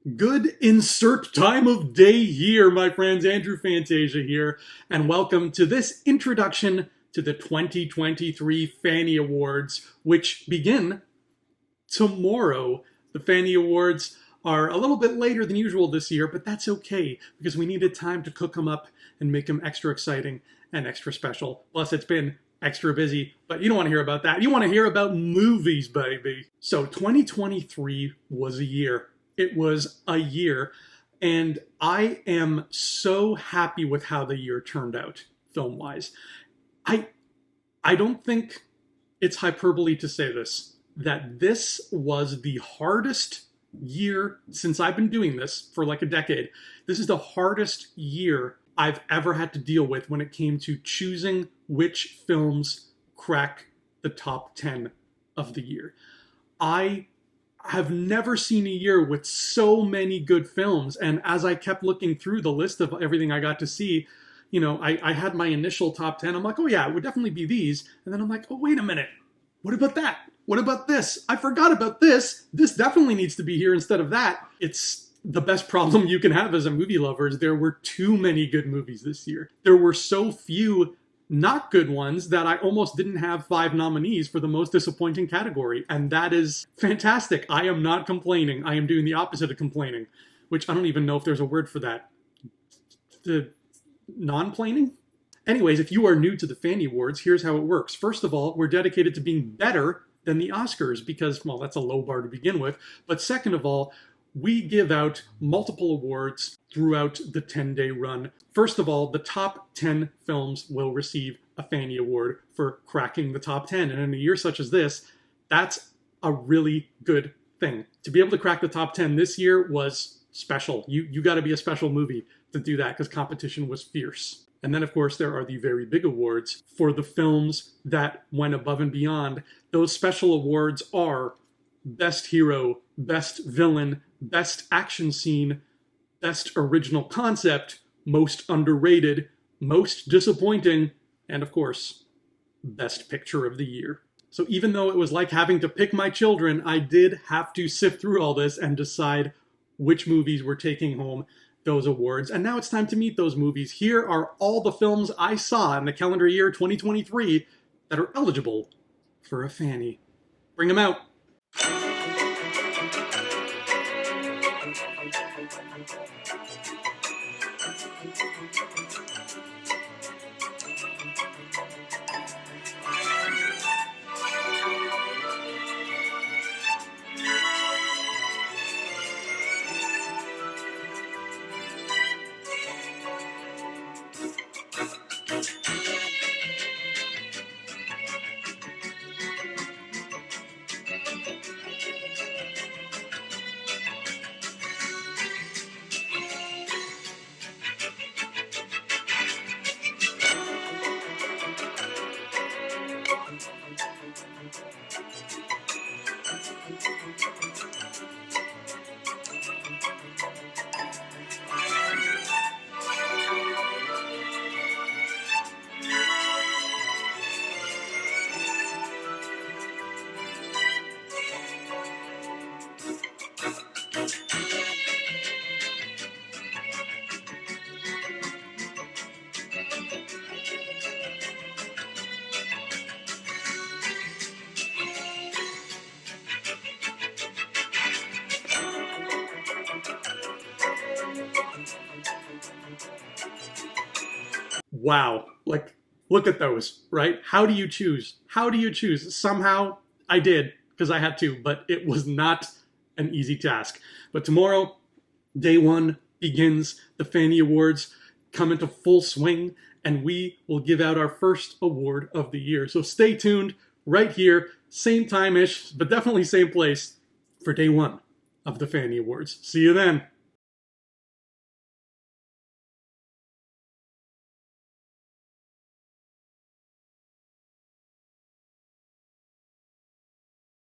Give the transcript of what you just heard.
Good insert time of day here, my friends. Andrew Fantasia here, and welcome to this introduction to the 2023 Fannie Awards, which begin tomorrow. The Fannie Awards are a little bit later than usual this year, but that's okay because we needed time to cook them up and make them extra exciting and extra special. Plus, it's been extra busy, but you don't want to hear about that. You want to hear about movies, baby. So 2023 was a year. It was a year, and I am so happy with how the year turned out, film-wise. I don't think it's hyperbole to say this, that this was the hardest year since I've been doing this for like a decade. This is the hardest year I've ever had to deal with when it came to choosing which films crack the top 10 of the year. I have never seen a year with so many good films. And as I kept looking through the list of everything I got to see, I had my initial top 10. I'm like, oh yeah, it would definitely be these. And then I'm like, oh, wait a minute. What about that? What about this? I forgot about this. This definitely needs to be here instead of that. It's the best problem you can have as a movie lover is there were too many good movies this year. There were so few not good ones that I almost didn't have 5 nominees for the most disappointing category. And that is fantastic. I am not complaining. I am doing the opposite of complaining, which I don't even know if there's a word for that. The non-plaining? Anyways, if you are new to the Fannie Awards, here's how it works. First of all, we're dedicated to being better than the Oscars because, well, that's a low bar to begin with. But second of all, we give out multiple awards throughout the 10-day run. First of all, the top 10 films will receive a Fannie Award for cracking the top 10. And in a year such as this, that's a really good thing. To be able to crack the top 10 this year was special. You got to be a special movie to do that because competition was fierce. And then, of course, there are the very big awards for the films that went above and beyond. Those special awards are Best Hero, Best Villain, Best Action Scene, Best Original Concept, Most Underrated, Most Disappointing, and of course, Best Picture of the Year. So even though it was like having to pick my children, I did have to sift through all this and decide which movies were taking home those awards. And now it's time to meet those movies. Here are all the films I saw in the calendar year 2023 that are eligible for a Fannie. Bring them out. Wow, like, look at those, right? How do you choose? How do you choose? Somehow I did, because I had to, but it was not an easy task. But tomorrow, day one begins. The Fannie Awards come into full swing, and we will give out our first award of the year. So stay tuned right here, same time-ish, but definitely same place for day one of the Fannie Awards. See you then.